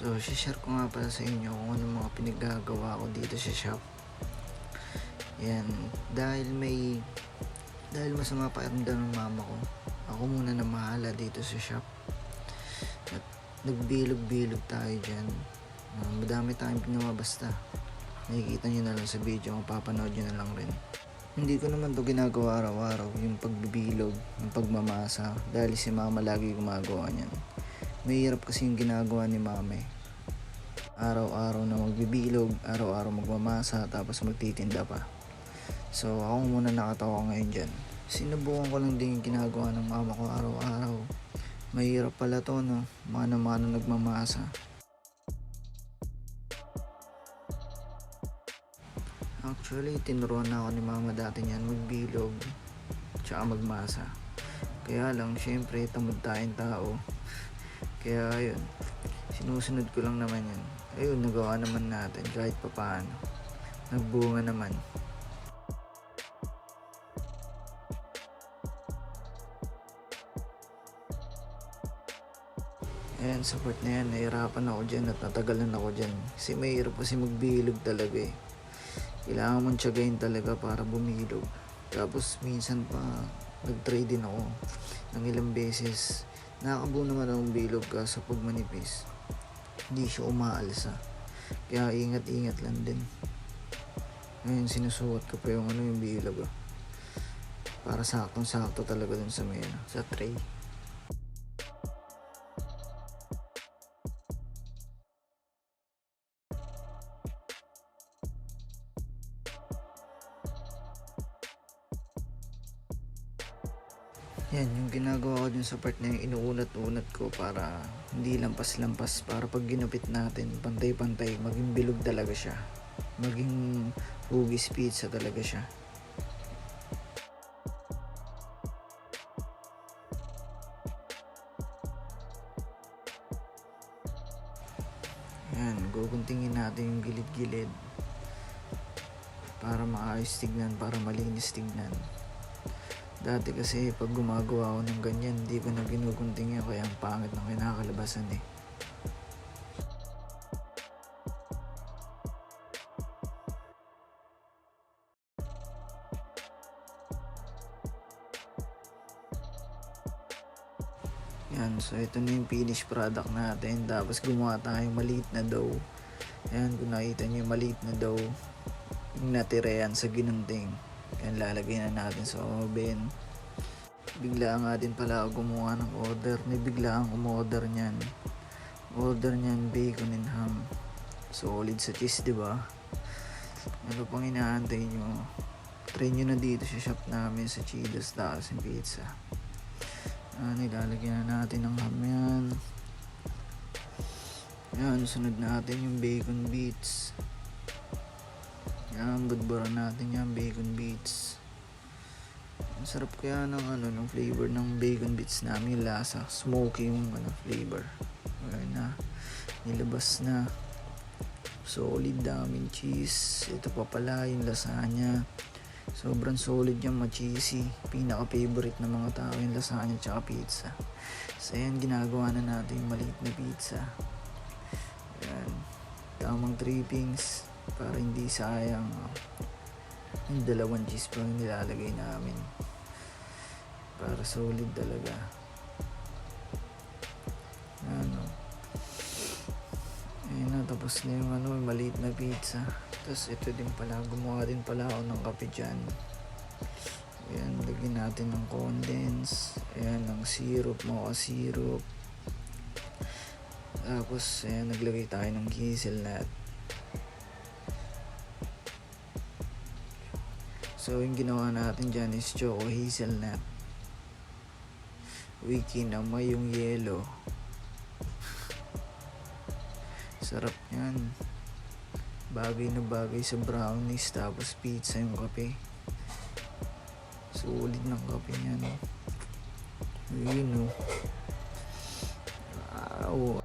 So, share ko nga pala sa inyo kung ano mga pinaggagawa ko dito sa shop. Yan, dahil masama pakiramdam ng mama ko, ako muna na mahala dito sa shop. At nagbilog-bilog tayo dyan. Madami tayong pinamabasta. Nakikita nyo na lang sa video, mapapanood nyo na lang rin. Hindi ko naman to ginagawa araw-araw, yung pagbibilog, yung pagmamasa, dahil si mama lagi gumagawa niyan. Mahirap kasi yung ginagawa ni mama eh. Araw-araw na magbibilog, araw-araw magmamasa, tapos magtitinda pa. So ako muna nakatawa ngayon dyan. Sinubukan ko lang din yung ginagawa ng mama ko araw-araw. Mahirap pala to, no? Mano-mano nagmamasa. Actually, tinuruan na ako ni mama dati niyan magbilog tsaka magmasa. Kaya lang, syempre, tamad tayong tao. Kaya ayun, sinusunod ko lang naman yan. Ayun, nagawa naman natin kahit papaano. Nagbunga naman. Ayan, sa part na yan, nahirapan ako dyan at natagalan ako dyan. Kasi mahirap kasi magbilog talaga eh. Kailangan mong tiyagain talaga para bumilog. Tapos minsan pa nag-try din ako ng ilang beses. Nakakabuo naman akong bilog kaso pag manipis, hindi siya umaalsa. Kaya ingat-ingat lang din. Ngayon sinusuot ko pa yung bilog para saktong-sakto talaga dun sa sa tray. Yan, yung ginagawa ko dun sa part na yung inuunat-unat ko para hindi lampas-lampas, para pag ginupit natin, pantay-pantay, maging bilog talaga siya. Maging hugis pizza talaga siya. Yan, guguntingin natin yung gilid-gilid para maayos tignan, para malinis tignan. Dati kasi pag gumagawa ako ng ganyan, hindi ko na ginugunting yan, kaya ang pangit ng kinakalabasan eh. Yan, so ito na yung finished product natin. Tapos gumawa tayong maliit na dough. Yan, kung nakita nyo yung maliit na dough, yung natira yan sa ginunting. Yan, lalagay na natin sa oven. Bigla nga din pala ako gumawa ng order. Bigla ang umorder niyan. Order niyan bacon and ham. Solid sa cheese, diba? Ano pang inaantay nyo? Try nyo na dito sa shop namin sa Cheetos Tacos and Pizza. Nilalagyan na natin ng ham yan. Yan, sunod natin yung bacon bits. Yan, budburan natin yung bacon bits. Ang sarap kaya ng flavor ng bacon bits namin, yung lasa, smoky yung flavor. Ayan na, nilabas na. Solid, daming cheese. Ito pa pala yung lasagna. Sobrang solid yung ma-cheesy. Pinaka favorite ng mga tao yung lasagna tsaka pizza. So ayan, ginagawa na natin yung maliit na pizza. Ayan, tamang trippings para hindi sayang. Yung dalawang cheese pa yung nilalagay namin para solid talaga. Ayun na, tapos na yung maliit na pizza. Tapos ito din pala, gumawa din pala ako ng kape dyan. Ayan, lagyan natin ng condense. Ayan, ng syrup, mocha syrup. Tapos ayan, naglagay tayo ng hazelnut. So yung ginawa natin dyan is choco hazelnut. Wiki na may yung yellow. Sarap yan. Bagay na bagay sa brownies. Tapos pizza yung kape. Solid ng kape niya, no? Yun, no? Wow,